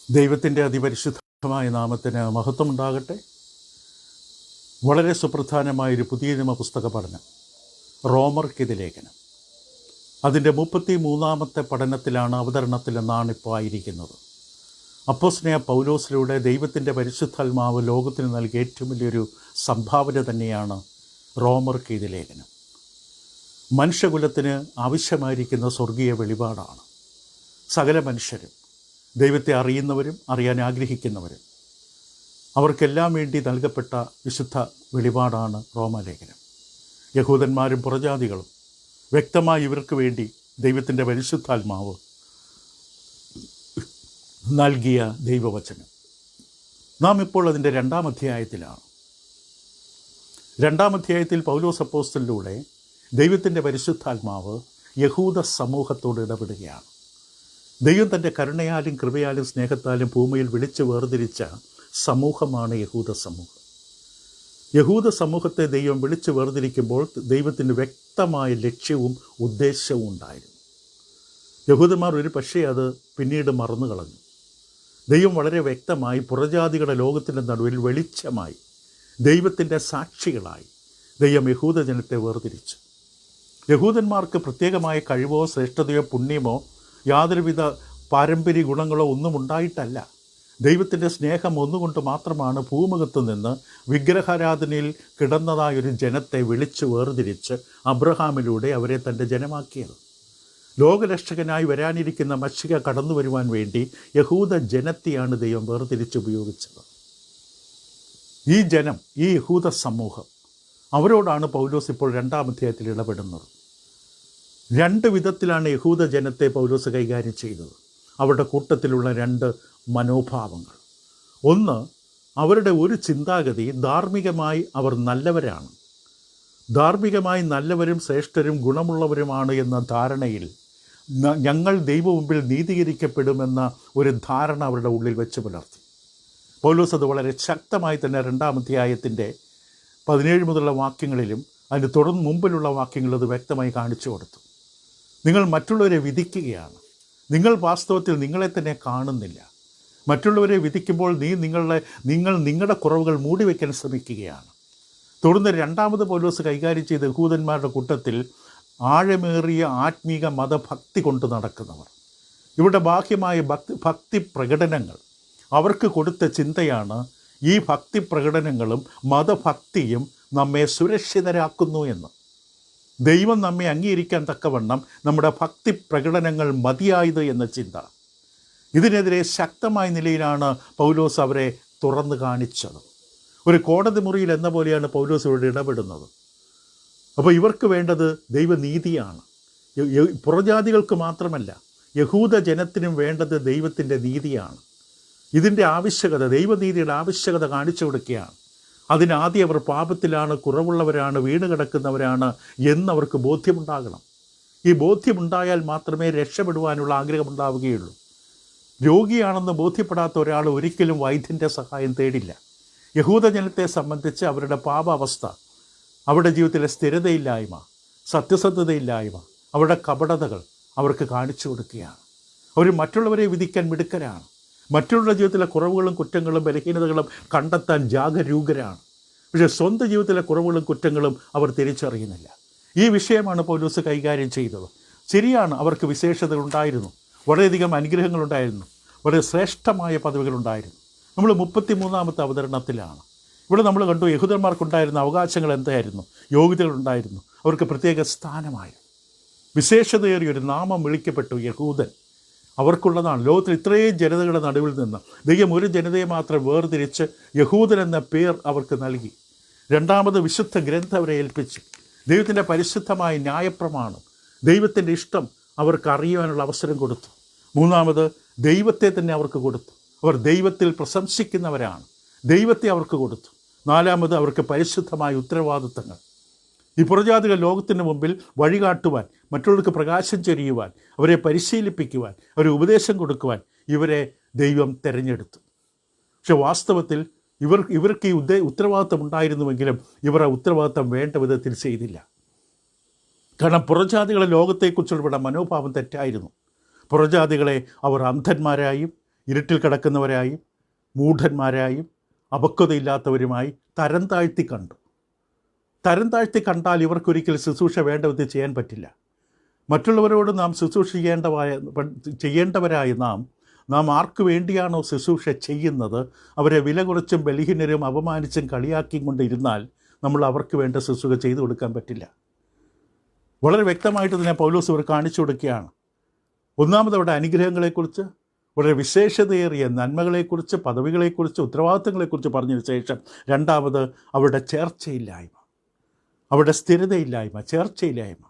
ദൈവത്തിൻ്റെ അതിപരിശുദ്ധമായ നാമത്തിന് മഹത്വമുണ്ടാകട്ടെ. വളരെ സുപ്രധാനമായൊരു പുതിയ നിയമ പുസ്തക പഠനം, റോമർക്കെതി ലേഖനം. അതിൻ്റെ 33-ാമത്തെ പഠനത്തിലാണ്, അവതരണത്തിലെന്നാണ് ഇപ്പോൾ ആയിരിക്കുന്നത്. അപ്പോസ്തലനായ പൗലോസിലൂടെ ദൈവത്തിൻ്റെ പരിശുദ്ധാത്മാവ് ലോകത്തിന് നൽകിയ ഏറ്റവും വലിയൊരു സംഭാവന തന്നെയാണ് റോമർക്കെതി ലേഖനം. മനുഷ്യകുലത്തിന് ആവശ്യമായിരിക്കുന്ന സ്വർഗീയ വെളിപാടാണ്. സകല മനുഷ്യരും, ദൈവത്തെ അറിയുന്നവരും അറിയാൻ ആഗ്രഹിക്കുന്നവരും, അവർക്കെല്ലാം വേണ്ടി നൽകപ്പെട്ട വിശുദ്ധ വെളിപാടാണ് റോമാലേഖനം. യഹൂദന്മാരും പുറജാതികളും വ്യക്തമായി ഇവർക്ക് വേണ്ടി ദൈവത്തിൻ്റെ പരിശുദ്ധാത്മാവ് നൽകിയ ദൈവവചനം. നാം ഇപ്പോൾ അതിൻ്റെ 2-ാം അധ്യായത്തിലാണ്. 2-ാം അധ്യായത്തിൽ പൗലോസ് അപ്പോസ്തലനിലൂടെ ദൈവത്തിൻ്റെ പരിശുദ്ധാത്മാവ് യഹൂദ സമൂഹത്തോട് ഇടപെടുകയാണ്. ദൈവം തൻ്റെ കരുണയാലും കൃപയാലും സ്നേഹത്താലും ഭൂമിയിൽ വിളിച്ച് വേർതിരിച്ച സമൂഹമാണ് യഹൂദ സമൂഹം. യഹൂദ സമൂഹത്തെ ദൈവം വിളിച്ച് വേർതിരിക്കുമ്പോൾ ദൈവത്തിന് വ്യക്തമായ ലക്ഷ്യവും ഉദ്ദേശവും ഉണ്ടായിരുന്നു. യഹൂദന്മാർ ഒരു പക്ഷേ അത് പിന്നീട് മറന്നു കളഞ്ഞു. ദൈവം വളരെ വ്യക്തമായി പുറജാതികളുടെ ലോകത്തിൻ്റെ നടുവിൽ വെളിച്ചമായി ദൈവത്തിൻ്റെ സാക്ഷികളായി ദൈവം യഹൂദ ജനത്തെ വേർതിരിച്ചു. യഹൂദന്മാർക്ക് പ്രത്യേകമായ കഴിവോ ശ്രേഷ്ഠതയോ പുണ്യമോ യാതൊരുവിധ പാരമ്പര്യ ഗുണങ്ങളോ ഒന്നും ഉണ്ടായിട്ടല്ല. ദൈവത്തിൻ്റെ സ്നേഹം ഒന്നുകൊണ്ട് മാത്രമാണ് ഭൂമുഖത്ത് നിന്ന് വിഗ്രഹാരാധനയിൽ കിടന്നതായൊരു ജനത്തെ വിളിച്ച് വേർതിരിച്ച് അബ്രഹാമിലൂടെ അവരെ തൻ്റെ ജനമാക്കിയത്. ലോകരക്ഷകനായി വരാനിരിക്കുന്ന മശിഹ കടന്നു വരുവാൻ വേണ്ടി യഹൂദ ജനത്തെയാണ് ദൈവം വേർതിരിച്ച് ഉപയോഗിച്ചത്. ഈ ജനം, ഈ യഹൂദ സമൂഹം, അവരോടാണ് പൗലോസ് ഇപ്പോൾ 2-ാം അധ്യായത്തിൽ ഇടപെടുന്നത്. 2 വിധത്തിലാണ് യഹൂദ ജനത്തെ പൗലോസ് കൈകാര്യം ചെയ്തത്. അവരുടെ കൂട്ടത്തിലുള്ള 2 മനോഭാവങ്ങൾ. ഒന്ന്, അവരുടെ ഒരു ചിന്താഗതി ധാർമ്മികമായി അവർ നല്ലവരാണ്, ധാർമ്മികമായി നല്ലവരും ശ്രേഷ്ഠരും ഗുണമുള്ളവരുമാണ് എന്ന ധാരണയിൽ ഞങ്ങൾ ദൈവമുമ്പിൽ നീതീകരിക്കപ്പെടുമെന്ന ഒരു ധാരണ അവരുടെ ഉള്ളിൽ വെച്ച് പുലർത്തി. പൗലോസ് അത് വളരെ ശക്തമായി തന്നെ 2-ാം അധ്യായത്തിൻ്റെ 17 മുതലുള്ള വാക്യങ്ങളിലും അതിന് തുടർന്ന് മുമ്പിലുള്ള വാക്യങ്ങൾ അത് വ്യക്തമായി കാണിച്ചു കൊടുത്തു. നിങ്ങൾ മറ്റുള്ളവരെ വിധിക്കുകയാണ്. നിങ്ങൾ വാസ്തവത്തിൽ നിങ്ങളെ തന്നെ കാണുന്നില്ല. മറ്റുള്ളവരെ വിധിക്കുമ്പോൾ നിങ്ങൾ നിങ്ങളുടെ കുറവുകൾ മൂടിവെക്കാൻ ശ്രമിക്കുകയാണ്. തുടർന്ന് 2-ാമത് പൗലോസ് കൈകാര്യം ചെയ്ത യഹൂദന്മാരുടെ കൂട്ടത്തിൽ ആഴമേറിയ ആത്മീക മതഭക്തി കൊണ്ട് നടക്കുന്നവർ. ഇവിടെ ബാഹ്യമായ ഭക്തി പ്രകടനങ്ങൾ അവർക്ക് കൊടുത്ത ചിന്തയാണ് ഈ ഭക്തി പ്രകടനങ്ങളും മതഭക്തിയും നമ്മെ സുരക്ഷിതരാക്കുന്നു എന്ന്. ദൈവം നമ്മെ അംഗീകരിക്കാൻ തക്കവണ്ണം നമ്മുടെ ഭക്തി പ്രകടനങ്ങൾ മതിയായത് എന്ന ചിന്ത. ഇതിനെതിരെ ശക്തമായ നിലയിലാണ് പൗലോസ് അവരെ തുറന്നു കാണിച്ചത്. ഒരു കോടതി മുറിയിൽ എന്ന പോലെയാണ് പൗലോസ് ഇവിടെ ഇടപെടുന്നത്. അപ്പോൾ ഇവർക്ക് വേണ്ടത് ദൈവനീതിയാണ്. പുറജാതികൾക്ക് മാത്രമല്ല, യഹൂദ ജനത്തിനും വേണ്ടത് ദൈവത്തിൻ്റെ നീതിയാണ്. ഇതിൻ്റെ ആവശ്യകത, ദൈവനീതിയുടെ ആവശ്യകത കാണിച്ചു കൊടുക്കുകയാണ്. അതിനാദ്യം അവർ പാപത്തിലാണ്, കുറവുള്ളവരാണ്, വീണ് കിടക്കുന്നവരാണ് എന്നവർക്ക് ബോധ്യമുണ്ടാകണം. ഈ ബോധ്യമുണ്ടായാൽ മാത്രമേ രക്ഷപ്പെടുവാനുള്ള ആഗ്രഹമുണ്ടാവുകയുള്ളൂ. രോഗിയാണെന്ന് ബോധ്യപ്പെടാത്ത ഒരാൾ ഒരിക്കലും വൈദ്യൻ്റെ സഹായം തേടില്ല. യഹൂദജനത്തെ സംബന്ധിച്ച് അവരുടെ പാപാവസ്ഥ, അവരുടെ ജീവിതത്തിലെ സ്ഥിരതയില്ലായ്മ, സത്യസന്ധതയില്ലായ്മ, അവരുടെ കപടതകൾ അവർക്ക് കാണിച്ചു കൊടുക്കുകയാണ്. അവർ മറ്റുള്ളവരെ വിധിക്കാൻ മിടുക്കരാണ്. മറ്റുള്ള ജീവിതത്തിലെ കുറവുകളും കുറ്റങ്ങളും ബലഹീനതകളും കണ്ടെത്താൻ ജാഗരൂകരാണ്. പക്ഷേ സ്വന്തം ജീവിതത്തിലെ കുറവുകളും കുറ്റങ്ങളും അവർ തിരിച്ചറിയുന്നില്ല. ഈ വിഷയമാണ് പൗലോസ് കൈകാര്യം ചെയ്തത്. ശരിയാണ്, അവർക്ക് വിശേഷതകളുണ്ടായിരുന്നു, വളരെയധികം അനുഗ്രഹങ്ങളുണ്ടായിരുന്നു, വളരെ ശ്രേഷ്ഠമായ പദവികളുണ്ടായിരുന്നു. നമ്മൾ 33-ാമത്തെ അവതരണത്തിലാണ്. ഇവിടെ നമ്മൾ കണ്ടു യഹൂദന്മാർക്കുണ്ടായിരുന്ന അവകാശങ്ങൾ എന്തായിരുന്നു, യോഗ്യതകളുണ്ടായിരുന്നു, അവർക്ക് പ്രത്യേക സ്ഥാനമായിരുന്നു. വിശേഷതയേറിയൊരു നാമം വിളിക്കപ്പെട്ടു യഹൂദൻ. അവർക്കുള്ളതാണ്. ലോകത്തിൽ ഇത്രയും ജനതകളുടെ നടുവിൽ നിന്ന് ദൈവം ഒരു ജനതയെ മാത്രം വേർതിരിച്ച് യഹൂദൻ എന്ന പേർ അവർക്ക് നൽകി. 2-ാമത് വിശുദ്ധ ഗ്രന്ഥം അവരെ ഏൽപ്പിച്ചു. ദൈവത്തിൻ്റെ പരിശുദ്ധമായ ന്യായപ്രമാണം, ദൈവത്തിൻ്റെ ഇഷ്ടം അവർക്ക് അറിയുവാനുള്ള അവസരം കൊടുത്തു. 3-ാമത് ദൈവത്തെ തന്നെ അവർക്ക് കൊടുത്തു. അവർ ദൈവത്തിൽ പ്രശംസിക്കുന്നവരാണ്, ദൈവത്തെ അവർക്ക് കൊടുത്തു. 4-ാമത് അവർക്ക് പരിശുദ്ധമായ ഉത്തരവാദിത്തങ്ങൾ. ഈ പുറജാതികൾ ലോകത്തിന് മുമ്പിൽ വഴികാട്ടുവാൻ, മറ്റുള്ളവർക്ക് പ്രകാശം ചൊരിയുവാൻ, അവരെ പരിശീലിപ്പിക്കുവാൻ, അവരെ ഉപദേശം കൊടുക്കുവാൻ ഇവരെ ദൈവം തിരഞ്ഞെടുത്തു. പക്ഷെ വാസ്തവത്തിൽ ഇവർക്ക് ഈ ഉത്തരവാദിത്തം ഉണ്ടായിരുന്നുവെങ്കിലും ഇവർ ആ ഉത്തരവാദിത്തം വേണ്ട വിധത്തിൽ ചെയ്തില്ല. കാരണം പുറജാതികളെ ലോകത്തെക്കുറിച്ചുള്ള മനോഭാവം തെറ്റായിരുന്നു. പുറജാതികളെ അവർ അന്ധന്മാരായും ഇരുട്ടിൽ കിടക്കുന്നവരായും മൂഢന്മാരായും അപക്വതയില്ലാത്തവരുമായി തരം താഴ്ത്തി കണ്ടു. തരം താഴ്ത്തി കണ്ടാൽ ഇവർക്കൊരിക്കൽ ശുശ്രൂഷ വേണ്ട വിധം ചെയ്യാൻ പറ്റില്ല. മറ്റുള്ളവരോട് നാം ശുശ്രൂഷ ചെയ്യേണ്ടവരായ നാം ആർക്കു വേണ്ടിയാണോ ശുശ്രൂഷ ചെയ്യുന്നത് അവരെ വില കുറച്ചും ബലഹീനരും അപമാനിച്ചും കളിയാക്കിയും കൊണ്ടിരുന്നാൽ നമ്മൾ അവർക്ക് വേണ്ട ശുശ്രൂഷ ചെയ്തു കൊടുക്കാൻ പറ്റില്ല. വളരെ വ്യക്തമായിട്ട് തന്നെ പൗലോസ് ഇവർ കാണിച്ചു കൊടുക്കുകയാണ്. ഒന്നാമത് അവരുടെ അനുഗ്രഹങ്ങളെക്കുറിച്ച്, വളരെ വിശേഷതയേറിയ നന്മകളെക്കുറിച്ച്, പദവികളെക്കുറിച്ച്, ഉത്തരവാദിത്തങ്ങളെക്കുറിച്ച് പറഞ്ഞതിന് ശേഷം രണ്ടാമത് അവരുടെ ചേർച്ചയില്ലായ്മ, അവരുടെ സ്ഥിരതയില്ലായ്മ, ചേർച്ചയില്ലായ്മ.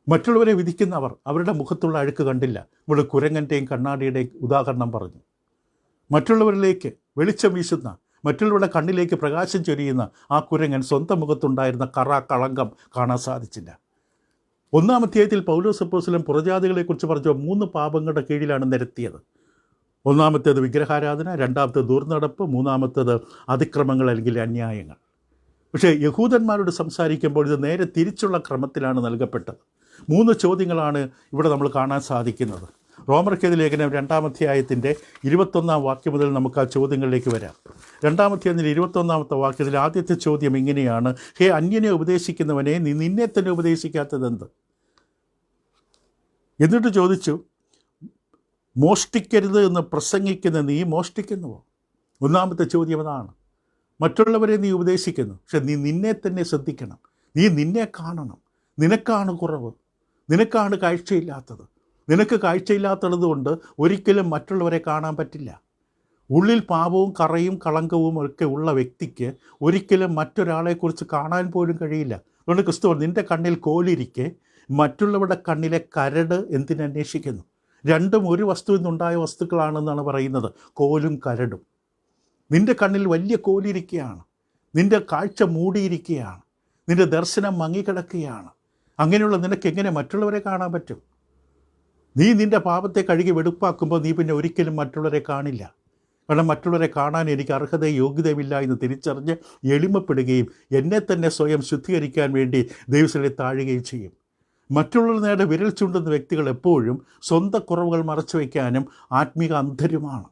മറ്റുള്ളവരെ വിധിക്കുന്നവർ അവരുടെ മുഖത്തുള്ള അഴുക്ക് കണ്ടില്ല. ഇവിടെ കുരങ്ങൻ്റെയും കണ്ണാടിയുടെയും ഉദാഹരണം പറഞ്ഞു. മറ്റുള്ളവരിലേക്ക് വെളിച്ചം വീശുന്ന, മറ്റുള്ളവരുടെ കണ്ണിലേക്ക് പ്രകാശം ചൊരിയുന്ന ആ കുരങ്ങൻ സ്വന്തം മുഖത്തുണ്ടായിരുന്ന കളങ്കം കാണാൻ സാധിച്ചില്ല. 1-ാം അധ്യായത്തിൽ പൗലോസ് അപ്പോസ്തലൻ പുറജാതികളെക്കുറിച്ച് പറഞ്ഞ 3 പാപങ്ങളുടെ കീഴിലാണ് നിരത്തിയത്. ഒന്നാമത്തേത് വിഗ്രഹാരാധന, രണ്ടാമത്തേത് ദുർനടപ്പ്, മൂന്നാമത്തേത് അതിക്രമങ്ങൾ അല്ലെങ്കിൽ അന്യായങ്ങൾ. പക്ഷേ യഹൂദന്മാരോട് സംസാരിക്കുമ്പോൾ ഇത് നേരെ തിരിച്ചുള്ള ക്രമത്തിലാണ് നൽകപ്പെട്ടത്. 3 ചോദ്യങ്ങളാണ് ഇവിടെ നമ്മൾ കാണാൻ സാധിക്കുന്നത്. റോമർക്കെതിരെ ലേഖനം 2-ാം അധ്യായത്തിൻ്റെ 21-ാം വാക്യം മുതൽ നമുക്ക് ആ ചോദ്യങ്ങളിലേക്ക് വരാം. 2-ാം അധ്യായത്തിൻ്റെ 21-ാമത്തെ വാക്യത്തിൽ ആദ്യത്തെ ചോദ്യം ഇങ്ങനെയാണ്: ഹേ അന്യനെ ഉപദേശിക്കുന്നവനെ, നീ നിന്നെ തന്നെ ഉപദേശിക്കാത്തതെന്ത്? എന്നിട്ട് ചോദിച്ചു, മോഷ്ടിക്കരുത് എന്ന് പ്രസംഗിക്കുന്ന നീ മോഷ്ടിക്കുന്നുവോ? ഒന്നാമത്തെ ചോദ്യം അതാണ്. മറ്റുള്ളവരെ നീ ഉപദേശിക്കുന്നു, പക്ഷെ നീ നിന്നെ തന്നെ ശ്രദ്ധിക്കണം. നീ നിന്നെ കാണണം. നിനക്കാണ് കുറവ്, നിനക്കാണ് കാഴ്ചയില്ലാത്തത്. നിനക്ക് കാഴ്ചയില്ലാത്തത് കൊണ്ട് ഒരിക്കലും മറ്റുള്ളവരെ കാണാൻ പറ്റില്ല. ഉള്ളിൽ പാപവും കറയും കളങ്കവും ഒക്കെ ഉള്ള വ്യക്തിക്ക് ഒരിക്കലും മറ്റൊരാളെക്കുറിച്ച് കാണാൻ പോലും കഴിയില്ല. അതുകൊണ്ട് ക്രിസ്തു നിൻ്റെ കണ്ണിൽ കോലിരിക്കെ മറ്റുള്ളവരുടെ കണ്ണിലെ കരട് എന്തിനന്വേഷിക്കുന്നു? രണ്ടും ഒരു വസ്തുവിൽ നിന്നുണ്ടായ വസ്തുക്കളാണെന്നാണ് പറയുന്നത്, കോലും കരടും. നിൻ്റെ കണ്ണിൽ വലിയ കോലിരിക്കുകയാണ്, നിൻ്റെ കാഴ്ച മൂടിയിരിക്കുകയാണ്, നിൻ്റെ ദർശനം മങ്ങിക്കിടക്കുകയാണ്. അങ്ങനെയുള്ള നിനക്ക് എങ്ങനെ മറ്റുള്ളവരെ കാണാൻ പറ്റും? നീ നിൻ്റെ പാപത്തെ കഴുകി വെടുപ്പാക്കുമ്പോൾ നീ പിന്നെ ഒരിക്കലും മറ്റുള്ളവരെ കാണില്ല. കാരണം മറ്റുള്ളവരെ കാണാൻ എനിക്ക് അർഹതയും യോഗ്യതയുമില്ല എന്ന് തിരിച്ചറിഞ്ഞ് എളിമപ്പെടുകയും എന്നെ തന്നെ സ്വയം ശുദ്ധീകരിക്കാൻ വേണ്ടി ദൈവത്തിലെ താഴുകയും ചെയ്യും. മറ്റുള്ളവർ നേരെ വിരൽ ചൂണ്ടുന്ന വ്യക്തികൾ എപ്പോഴും സ്വന്തം കുറവുകൾ മറച്ചു വയ്ക്കാനും ആത്മീക അന്ധരുമാണ്.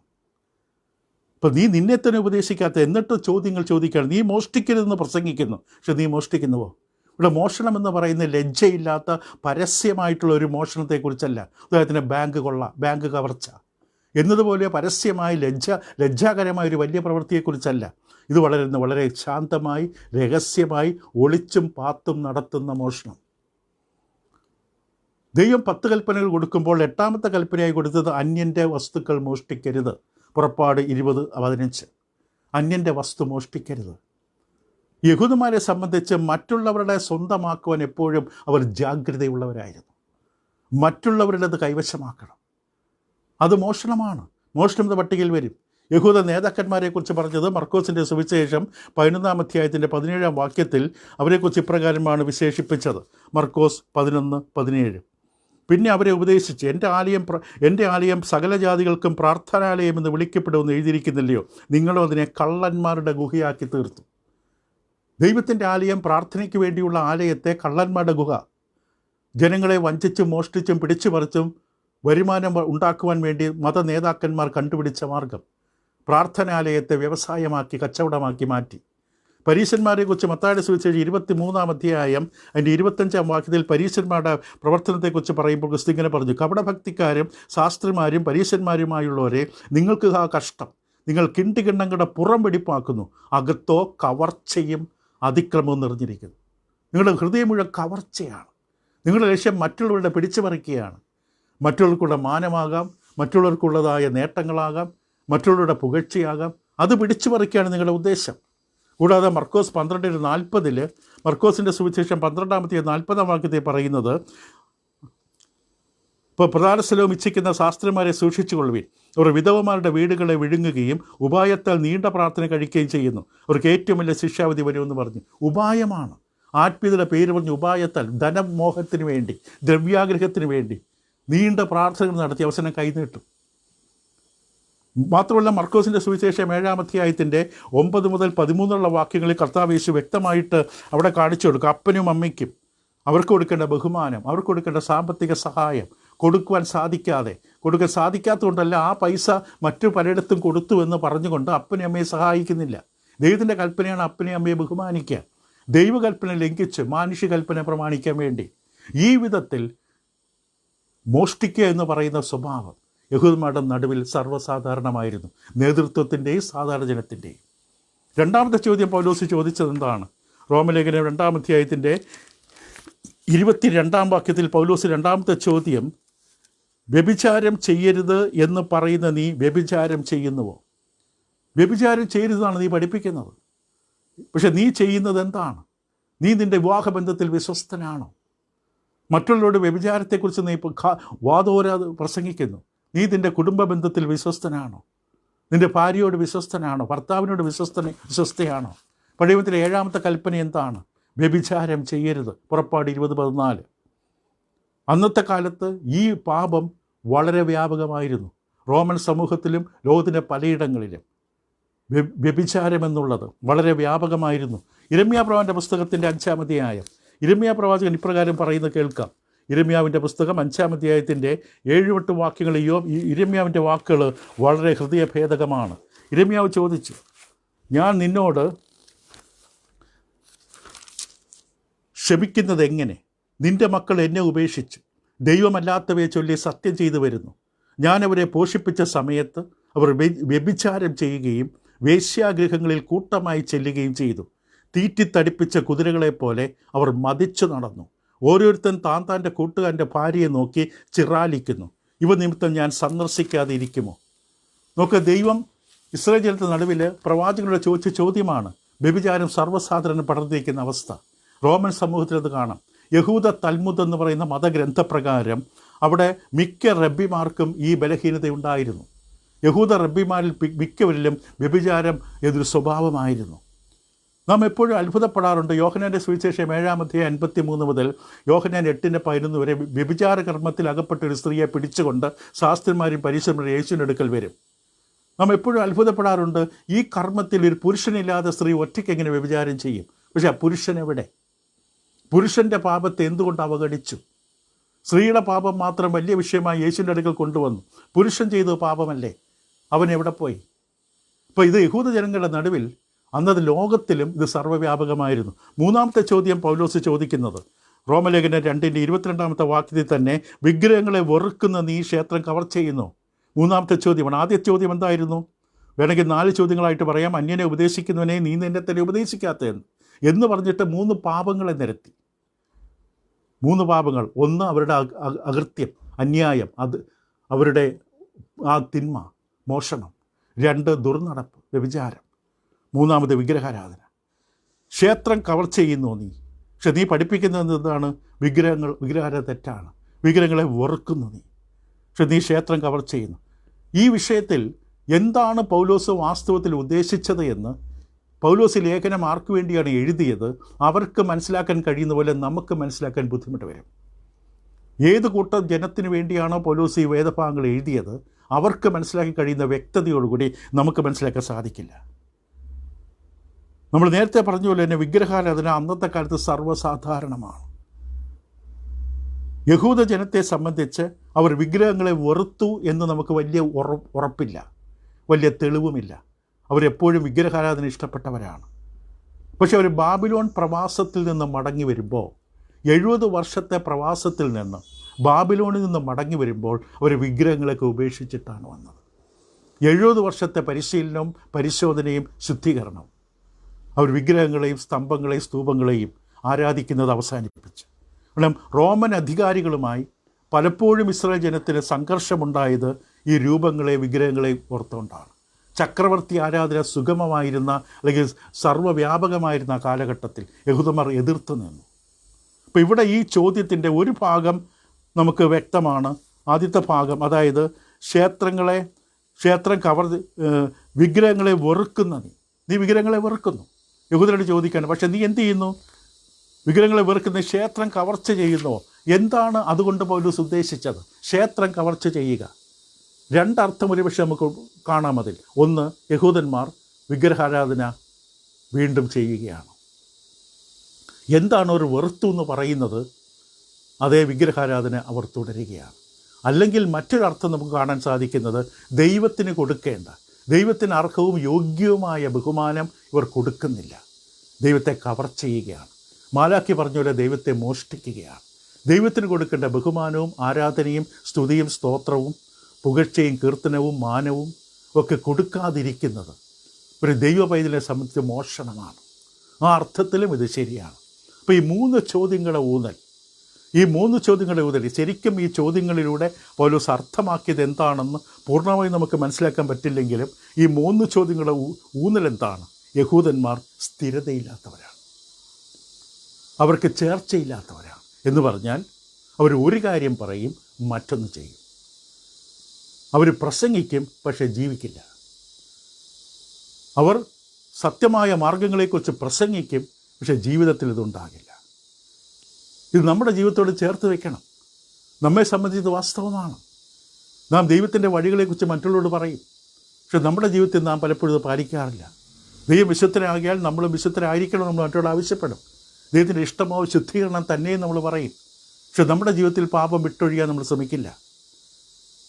അപ്പോൾ നീ നിന്നെ തന്നെ ഉപദേശിക്കാത്ത, എന്നിട്ട് ചോദ്യങ്ങൾ ചോദിക്കുകയാണ്. നീ മോഷ്ടിക്കരുതെന്ന് പ്രസംഗിക്കുന്നു, പക്ഷെ നീ മോഷ്ടിക്കുന്നുവോ? ഇവിടെ മോഷണം എന്ന് പറയുന്ന ലജ്ജയില്ലാത്ത പരസ്യമായിട്ടുള്ള ഒരു മോഷണത്തെക്കുറിച്ചല്ല. ഉദാഹരണത്തിന് ബാങ്ക് കവർച്ച എന്നതുപോലെ പരസ്യമായി ലജ്ജാകരമായ ഒരു വലിയ പ്രവൃത്തിയെക്കുറിച്ചല്ല. ഇത് വളരെ ശാന്തമായി രഹസ്യമായി ഒളിച്ചും പാത്തും നടത്തുന്ന മോഷണം. ദൈവം 10 കൽപ്പനകൾ കൊടുക്കുമ്പോൾ 8-ാമത്തെ കൽപ്പനയായി കൊടുത്തത് അന്യൻ്റെ വസ്തുക്കൾ മോഷ്ടിക്കരുത്. പുറപ്പാട് 20:15. അന്യൻ്റെ വസ്തു മോഷ്ടിക്കരുത്. യഹൂദന്മാരെ സംബന്ധിച്ച് മറ്റുള്ളവരുടെ സ്വന്തമാക്കുവാൻ എപ്പോഴും അവർ ജാഗ്രതയുള്ളവരായിരുന്നു. മറ്റുള്ളവരുടേത് കൈവശമാക്കണം. അത് മോഷണമാണ്. മോഷണത്തിന്റെ പട്ടികയിൽ വരും. യഹൂദ നേതാക്കന്മാരെക്കുറിച്ച് പറഞ്ഞത് മർക്കോസിൻ്റെ സുവിശേഷം 11-ാം അധ്യായത്തിൻ്റെ 17-ാം വാക്യത്തിൽ അവരെക്കുറിച്ച് ഇപ്രകാരമാണ് വിശേഷിപ്പിച്ചത്. മർക്കോസ് 11:17. പിന്നെ അവരെ ഉപദേശിച്ച്, എൻ്റെ ആലയം സകല ജാതികൾക്കും പ്രാർത്ഥനാലയം എന്ന് വിളിക്കപ്പെടുമെന്ന് എഴുതിയിരിക്കുന്നില്ലയോ? നിങ്ങളും അതിനെ കള്ളന്മാരുടെ ഗുഹയാക്കി തീർത്തു. ദൈവത്തിൻ്റെ ആലയം, പ്രാർത്ഥനയ്ക്ക് വേണ്ടിയുള്ള ആലയത്തെ കള്ളന്മാരുടെ ഗുഹ. ജനങ്ങളെ വഞ്ചിച്ചും മോഷ്ടിച്ചും പിടിച്ചു പറിച്ചും വരുമാനം ഉണ്ടാക്കുവാൻ വേണ്ടി മത നേതാക്കന്മാർ കണ്ടുപിടിച്ച മാർഗം. പ്രാർത്ഥനാലയത്തെ വ്യവസായമാക്കി, കച്ചവടമാക്കി മാറ്റി. പരീശന്മാരെക്കുറിച്ച് മത്തായിയുടെ സുവിശേഷം 23-ാം അധ്യായം അതിൻ്റെ 25-ാം വാക്യത്തിൽ പരീശന്മാരുടെ പ്രവർത്തനത്തെക്കുറിച്ച് പറയുമ്പോൾ ക്രിസ്തു ഇങ്ങനെ പറഞ്ഞു: കപടഭക്തിക്കാരും ശാസ്ത്രിമാരും പരീശന്മാരുമായുള്ളവരെ, നിങ്ങൾക്ക് ആ കഷ്ടം. നിങ്ങൾ കിണ്ടികിണ്ണങ്ങളുടെ പുറം വെടിപ്പാക്കുന്നു, അകത്തോ കവർച്ചയും അതിക്രമവും നിറഞ്ഞിരിക്കുന്നു. നിങ്ങളുടെ ഹൃദയം മുഴുവൻ കവർച്ചയാണ്. നിങ്ങളുടെ ലക്ഷ്യം മറ്റുള്ളവരുടെ പിടിച്ചു പറിക്കുകയാണ്. മറ്റുള്ളവർക്കുള്ള മാനമാകാം, മറ്റുള്ളവർക്കുള്ളതായ നേട്ടങ്ങളാകാം, മറ്റുള്ളവരുടെ പുകഴ്ചയാകാം. അത് പിടിച്ചു പറിക്കുകയാണ് നിങ്ങളുടെ ഉദ്ദേശം. കൂടാതെ മർക്കോസ് 12:40 മർക്കോസിൻ്റെ സുവിശേഷം 12-ാമത്തെ 40-ാം വാക്യത്തിൽ പറയുന്നത്, ഇപ്പോൾ പ്രധാന സ്ഥലവും ഇച്ഛിക്കുന്ന ശാസ്ത്രിമാരെ സൂക്ഷിച്ചുകൊള്ളുവിൻ. അവർ വിധവമാരുടെ വീടുകളെ വിഴുങ്ങുകയും ഉപായത്താൽ നീണ്ട പ്രാർത്ഥന കഴിക്കുകയും ചെയ്യുന്നു. അവർക്ക് ഏറ്റവും വലിയ ശിക്ഷാവിധി വരുമെന്ന് പറഞ്ഞു. ഉപായമാണ്. ആത്മീയതയുടെ പേര് പറഞ്ഞ് ഉപായത്താൽ ധനമോഹത്തിന് വേണ്ടി, ദ്രവ്യാഗ്രഹത്തിന് വേണ്ടി നീണ്ട പ്രാർത്ഥനകൾ നടത്തി അവസാനം കൈനീട്ടും. മാത്രമല്ല മർക്കോസിൻ്റെ സുവിശേഷം 7-ാം അധ്യായത്തിൻ്റെ 9 മുതൽ 13 വാക്യങ്ങളിൽ കർത്താവ് യേശു വ്യക്തമായിട്ട് അവിടെ കാണിച്ചു കൊടുക്കും. അപ്പനും അമ്മയ്ക്കും അവർക്ക് കൊടുക്കേണ്ട ബഹുമാനം, അവർക്ക് കൊടുക്കേണ്ട സാമ്പത്തിക സഹായം, കൊടുക്കാൻ സാധിക്കാത്തതുകൊണ്ടല്ല, ആ പൈസ മറ്റു പലയിടത്തും കൊടുത്തു എന്ന് പറഞ്ഞുകൊണ്ട് അപ്പനെ അമ്മയെ സഹായിക്കുന്നില്ല. ദൈവത്തിൻ്റെ കൽപ്പനയാണ് അപ്പനെ അമ്മയെ ബഹുമാനിക്കുക. ദൈവകൽപ്പന ലംഘിച്ച് മാനുഷ്യ കൽപ്പന പ്രമാണിക്കാൻ വേണ്ടി ഈ വിധത്തിൽ മോഷ്ടിക്കുക എന്ന് പറയുന്ന സ്വഭാവം യഹൂദന്മാരുടെ നടുവിൽ സർവ്വസാധാരണമായിരുന്നു, നേതൃത്വത്തിൻ്റെയും സാധാരണ ജനത്തിൻ്റെയും. രണ്ടാമത്തെ ചോദ്യം പൗലോസ് ചോദിച്ചത് എന്താണ്? റോമലേഖനം 2-ാം അധ്യായത്തിൻ്റെ 22-ാം വാക്യത്തിൽ പൗലോസ് രണ്ടാമത്തെ ചോദ്യം, വ്യഭിചാരം ചെയ്യരുത് എന്ന് പറയുന്ന നീ വ്യഭിചാരം ചെയ്യുന്നുവോ? വ്യഭിചാരം ചെയ്യരുതെന്നാണ് നീ പഠിപ്പിക്കുന്നത്. പക്ഷെ നീ ചെയ്യുന്നത് എന്താണ്? നീ നിൻ്റെ വിവാഹബന്ധത്തിൽ വിശ്വസ്തനാണോ? മറ്റുള്ളവരുടെ വ്യഭിചാരത്തെക്കുറിച്ച് നീ വാദോരാതെ പ്രസംഗിക്കുന്നു. നീ നിൻ്റെ കുടുംബ ബന്ധത്തിൽ വിശ്വസ്തനാണോ? നിൻ്റെ ഭാര്യയോട് വിശ്വസ്തനാണോ? ഭർത്താവിനോട് വിശ്വസ്തയാണോ? പഴയത്തിലെ 7-ാമത്തെ കൽപ്പന എന്താണ്? വ്യഭിചാരം ചെയ്യരുത്. പുറപ്പാട് 20:14. അന്നത്തെ കാലത്ത് ഈ പാപം വളരെ വ്യാപകമായിരുന്നു. റോമൻ സമൂഹത്തിലും ലോകത്തിൻ്റെ പലയിടങ്ങളിലും വ്യഭിചാരം എന്നുള്ളത് വളരെ വ്യാപകമായിരുന്നു. യിരെമ്യാപ്രവാചകൻ്റെ പുസ്തകത്തിൻ്റെ 5-ാം അധ്യായം യിരെമ്യാപ്രവാചകൻ ഇപ്രകാരം പറയുന്നത് കേൾക്കാം. യിരെമ്യാവിൻ്റെ പുസ്തകം 5-ാം അധ്യായത്തിൻ്റെ 7-8 വാക്യങ്ങൾ. യിരെമ്യാവിൻ്റെ വാക്കുകൾ വളരെ ഹൃദയഭേദകമാണ്. യിരെമ്യാവ് ചോദിച്ചു, ഞാൻ നിന്നോട് ക്ഷമിക്കുന്നത് എങ്ങനെ? നിൻ്റെ മക്കൾ എന്നെ ഉപേക്ഷിച്ചു ദൈവമല്ലാത്തവയെ ചൊല്ലി സത്യം ചെയ്തു വരുന്നു. ഞാൻ അവരെ പോഷിപ്പിച്ച സമയത്ത് അവർ വ്യഭിചാരം ചെയ്യുകയും വേശ്യാഗൃഹങ്ങളിൽ കൂട്ടമായി ചെല്ലുകയും ചെയ്തു. തീറ്റിത്തടിപ്പിച്ച കുതിരകളെപ്പോലെ അവർ മതിച്ചു നടന്നു. ഓരോരുത്തൻ താൻ്റെ കൂട്ടുകാരൻ്റെ ഭാര്യയെ നോക്കി ചിറാലിക്കുന്നു. ഇവ നിമിത്തം ഞാൻ സന്ദർശിക്കാതെ ഇരിക്കുമോ? നോക്ക്, ദൈവം ഇസ്രായേൽ ജനത്തിന്റെ നടുവിൽ പ്രവാചകനോട് ചോദിച്ച ചോദ്യമാണ്. വ്യഭിചാരം സർവ്വസാധാരണ പടർന്നിരിക്കുന്ന അവസ്ഥ റോമൻ സമൂഹത്തിൽ അത് കാണാം. യഹൂദ തൽമുദ് എന്ന് പറയുന്ന മതഗ്രന്ഥപ്രകാരം അവിടെ മിക്ക റബ്ബിമാർക്കും ഈ ബലഹീനതയുണ്ടായിരുന്നു. യഹൂദ റബ്ബിമാരിൽ മിക്കവരിലും വ്യഭിചാരം എന്നൊരു സ്വഭാവമായിരുന്നു. നാം എപ്പോഴും അത്ഭുതപ്പെടാറുണ്ട്. യോഹന്നാൻ്റെ സുവിശേഷം 7-ാം അധ്യായം 53 മുതൽ യോഹന്നാൻ 8:11 വരെ വ്യഭിചാര കർമ്മത്തിൽ അകപ്പെട്ടൊരു സ്ത്രീയെ പിടിച്ചുകൊണ്ട് ശാസ്ത്രിമാരും പരീശന്മാരും യേശുവിൻ്റെ അടുക്കൽ വരും. നാം എപ്പോഴും അത്ഭുതപ്പെടാറുണ്ട്, ഈ കർമ്മത്തിൽ ഒരു പുരുഷനില്ലാതെ സ്ത്രീ ഒറ്റയ്ക്ക് എങ്ങനെ വ്യഭിചാരം ചെയ്യും? പക്ഷേ ആ പുരുഷൻ എവിടെ? പുരുഷൻ്റെ പാപത്തെ എന്തുകൊണ്ട് അവഗണിച്ചു? സ്ത്രീയുടെ പാപം മാത്രം വലിയ വിഷയമായി യേശുവിൻ്റെ അടുക്കൽ കൊണ്ടുവന്നു. പുരുഷൻ ചെയ്ത പാപമല്ലേ? അവൻ എവിടെ പോയി? ഇപ്പോൾ ഇത് യഹൂദ ജനങ്ങളുടെ നടുവിൽ അന്നത് ലോകത്തിലും ഇത് സർവ്വവ്യാപകമായിരുന്നു. മൂന്നാമത്തെ ചോദ്യം പൗലോസ് ചോദിക്കുന്നത് റോമലേഖനം 2:22 വാക്യത്തിൽ തന്നെ, വിഗ്രഹങ്ങളെ വെറുക്കുന്ന നീ ക്ഷേത്രം കവർ ചെയ്യുന്നു. മൂന്നാമത്തെ ചോദ്യമാണ്. ആദ്യത്തെ ചോദ്യം എന്തായിരുന്നു? വേണമെങ്കിൽ 4 ചോദ്യങ്ങളായിട്ട് പറയാം. അന്യനെ ഉപദേശിക്കുന്നവനെ നീ നിന്നെ തന്നെ ഉപദേശിക്കാത്തതെന്ന് എന്ന് പറഞ്ഞിട്ട് 3 പാപങ്ങളെ നിരത്തി. 3 പാപങ്ങൾ. ഒന്ന്, അവരുടെ അകൃത്യം, അന്യായം, അത് അവരുടെ ആ തിന്മ, മോഷണം. 2, ദുർനടപ്പ്, വ്യഭിചാരം. 3, വിഗ്രഹാരാധന. ക്ഷേത്രം കവർ ചെയ്യുന്നു നീ. പക്ഷെ നീ പഠിപ്പിക്കുന്നത് എന്താണ്? വിഗ്രഹാരാധന തെറ്റാണ്. വിഗ്രഹങ്ങളെ വെറുക്കുന്നു നീ. പക്ഷെ നീ ക്ഷേത്രം കവർ ചെയ്യുന്നു. ഈ വിഷയത്തിൽ എന്താണ് പൗലോസ് വാസ്തവത്തിൽ ഉദ്ദേശിച്ചത് എന്ന് പൗലോസ് ലേഖനം ആർക്ക് വേണ്ടിയാണ് എഴുതിയത് അവർക്ക് മനസ്സിലാക്കാൻ കഴിയുന്ന പോലെ നമുക്ക് മനസ്സിലാക്കാൻ ബുദ്ധിമുട്ട് വരും. ഏത് കൂട്ടം ജനത്തിന് വേണ്ടിയാണോ പൗലോസ് ഈ വേദഭാഗങ്ങൾ എഴുതിയത് അവർക്ക് മനസ്സിലാക്കി കഴിയുന്ന വ്യക്തതയോടുകൂടി നമുക്ക് മനസ്സിലാക്കാൻ സാധിക്കില്ല. നമ്മൾ നേരത്തെ പറഞ്ഞ പോലെ തന്നെ വിഗ്രഹാരാധന അന്നത്തെ കാലത്ത് സർവ്വസാധാരണമാണ്. യഹൂദ ജനത്തെ സംബന്ധിച്ച് അവർ വിഗ്രഹങ്ങളെ വെറുത്തു എന്ന് നമുക്ക് വലിയ ഉറപ്പില്ല, വലിയ തെളിവുമില്ല. അവരെപ്പോഴും വിഗ്രഹാരാധന ഇഷ്ടപ്പെട്ടവരാണ്. പക്ഷെ അവർ ബാബിലോൺ പ്രവാസത്തിൽ നിന്ന് മടങ്ങി വരുമ്പോൾ 70 വർഷത്തെ പ്രവാസത്തിൽ നിന്ന് ബാബിലോണിൽ നിന്ന് മടങ്ങി വരുമ്പോൾ അവർ വിഗ്രഹങ്ങളൊക്കെ ഉപേക്ഷിച്ചിട്ടാണ് വന്നത്. 70 വർഷത്തെ പരിശീലനവും പരിശോധനയും ശുദ്ധീകരണവും അവർ വിഗ്രഹങ്ങളെയും സ്തംഭങ്ങളെയും സ്തൂപങ്ങളെയും ആരാധിക്കുന്നത് അവസാനിപ്പിച്ചു. കാരണം റോമൻ അധികാരികളുമായി പലപ്പോഴും ഇസ്രായേൽ ജനത്തിന് സംഘർഷമുണ്ടായത് ഈ രൂപങ്ങളെ വിഗ്രഹങ്ങളെയും ഓർത്തുകൊണ്ടാണ്. ചക്രവർത്തി ആരാധന സുഗമമായിരുന്ന അല്ലെങ്കിൽ സർവ്വവ്യാപകമായിരുന്ന കാലഘട്ടത്തിൽ യഹൂദന്മാർ എതിർത്ത് നിന്നു. അപ്പോൾ ഇവിടെ ഈ ചോദ്യത്തിൻ്റെ ഒരു ഭാഗം നമുക്ക് വ്യക്തമാണ്. ആദ്യത്തെ ഭാഗം, അതായത് വിഗ്രഹങ്ങളെ വെറുക്കുന്ന നീ വിഗ്രഹങ്ങളെ വെറുക്കുന്നു. യഹൂദരോട് ചോദിക്കാണ്, പക്ഷെ നീ എന്ത് ചെയ്യുന്നു? വിഗ്രഹങ്ങളെ വെറുക്കുന്ന ക്ഷേത്രം കവർച്ച ചെയ്യുന്നോ? എന്താണ് അതുകൊണ്ട് പൗലോസ് ഉദ്ദേശിച്ചത്? ക്ഷേത്രം കവർച്ച ചെയ്യുക. 2 അർത്ഥം ഒരുപക്ഷെ നമുക്ക് കാണാം അതിൽ. ഒന്ന്, യഹൂദന്മാർ വിഗ്രഹാരാധന വീണ്ടും ചെയ്യുകയാണ്. എന്താണ് ഒരു വെറുത്തു എന്ന് പറയുന്നത്? അതേ വിഗ്രഹാരാധന അവർ തുടരുകയാണ്. അല്ലെങ്കിൽ മറ്റൊരർത്ഥം നമുക്ക് കാണാൻ സാധിക്കുന്നത് ദൈവത്തിന് കൊടുക്കേണ്ട, ദൈവത്തിന് അർഹവും യോഗ്യവുമായ ബഹുമാനം ഇവർ കൊടുക്കുന്നില്ല. ദൈവത്തെ കവർ ചെയ്യുകയാണ്. മാലാഖി പറഞ്ഞ പോലെ ദൈവത്തെ മോഷ്ടിക്കുകയാണ്. ദൈവത്തിന് കൊടുക്കേണ്ട ബഹുമാനവും ആരാധനയും സ്തുതിയും സ്തോത്രവും പുകഴ്ചയും കീർത്തനവും മാനവും ഒക്കെ കൊടുക്കാതിരിക്കുന്നത് ഒരു ദൈവ പൈതലിനെ സംബന്ധിച്ച് മോഷണമാണ്. ആ അർത്ഥത്തിലും ഇത് ശരിയാണ്. അപ്പോൾ ഈ മൂന്ന് ചോദ്യങ്ങളുടെ ഊന്നൽ ശരിക്കും ഈ ചോദ്യങ്ങളിലൂടെ പൗലോസ് അർത്ഥമാക്കിയത് എന്താണെന്ന് പൂർണ്ണമായി നമുക്ക് മനസ്സിലാക്കാൻ പറ്റില്ലെങ്കിലും ഈ മൂന്ന് ചോദ്യങ്ങളുടെ ഊന്നൽ എന്താണ്? യഹൂദന്മാർ സ്ഥിരതയില്ലാത്തവരാണ്, അവർക്ക് ചേർച്ചയില്ലാത്തവരാണ്. എന്ന് പറഞ്ഞാൽ അവർ ഒരു കാര്യം പറയും, മറ്റൊന്ന് ചെയ്യും. അവർ പ്രസംഗിക്കും, പക്ഷേ ജീവിക്കില്ല. അവർ സത്യമായ മാർഗങ്ങളെക്കുറിച്ച് പ്രസംഗിക്കും, പക്ഷേ ജീവിതത്തിൽ ഇതുണ്ടാകില്ല. ഇത് നമ്മുടെ ജീവിതത്തോട് ചേർത്ത് വയ്ക്കണം. നമ്മെ സംബന്ധിച്ച് വാസ്തവമാണ്. നാം ദൈവത്തിൻ്റെ വഴികളെക്കുറിച്ച് മറ്റുള്ളവരോട് പറയും, പക്ഷെ നമ്മുടെ ജീവിതത്തിൽ നാം പലപ്പോഴും ഇത് പാലിക്കാറില്ല. ദൈവം വിശുദ്ധനാകിയാൽ നമ്മളും വിശുദ്ധരായിരിക്കണം നമ്മൾ മറ്റൊരാൾ ആവശ്യപ്പെടും. ദൈവത്തിൻ്റെ ഇഷ്ടമോ ശുദ്ധീകരണം തന്നെയും നമ്മൾ പറയും, പക്ഷെ നമ്മുടെ ജീവിതത്തിൽ പാപം വിട്ടൊഴിയാൻ നമ്മൾ ശ്രമിക്കില്ല.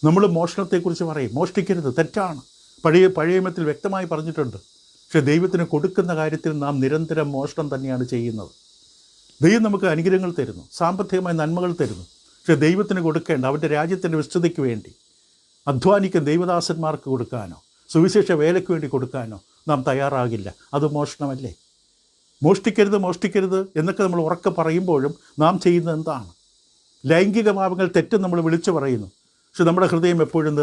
നമ്മൾ മോഷണത്തെക്കുറിച്ച് പറയും, മോഷ്ടിക്കരുത്, തെറ്റാണ്. പഴയ നിയമത്തിൽ വ്യക്തമായി പറഞ്ഞിട്ടുണ്ട്. പക്ഷെ ദൈവത്തിന് കൊടുക്കുന്ന കാര്യത്തിൽ നാം നിരന്തരം മോഷണം തന്നെയാണ് ചെയ്യുന്നത്. ദൈവം നമുക്ക് അനുഗ്രഹങ്ങൾ തരുന്നു, സാമ്പത്തികമായ നന്മകൾ തരുന്നു. പക്ഷെ ദൈവത്തിന് കൊടുക്കേണ്ട, അവൻ്റെ രാജ്യത്തിൻ്റെ വിസ്തൃതിക്ക് വേണ്ടി അധ്വാനിക്കുന്ന ദൈവദാസന്മാർക്ക് കൊടുക്കാനോ സുവിശേഷ വേലയ്ക്ക് വേണ്ടി കൊടുക്കാനോ നാം തയ്യാറാകില്ല. അത് മോഷണമല്ലേ? മോഷ്ടിക്കരുത് എന്നൊക്കെ നമ്മൾ ഉറക്കെ പറയുമ്പോഴും നാം ചെയ്യുന്നത് എന്താണ്? ലൈംഗിക പാപങ്ങൾ തെറ്റും നമ്മൾ വിളിച്ചു പറയുന്നു. പക്ഷെ നമ്മുടെ ഹൃദയം എപ്പോഴും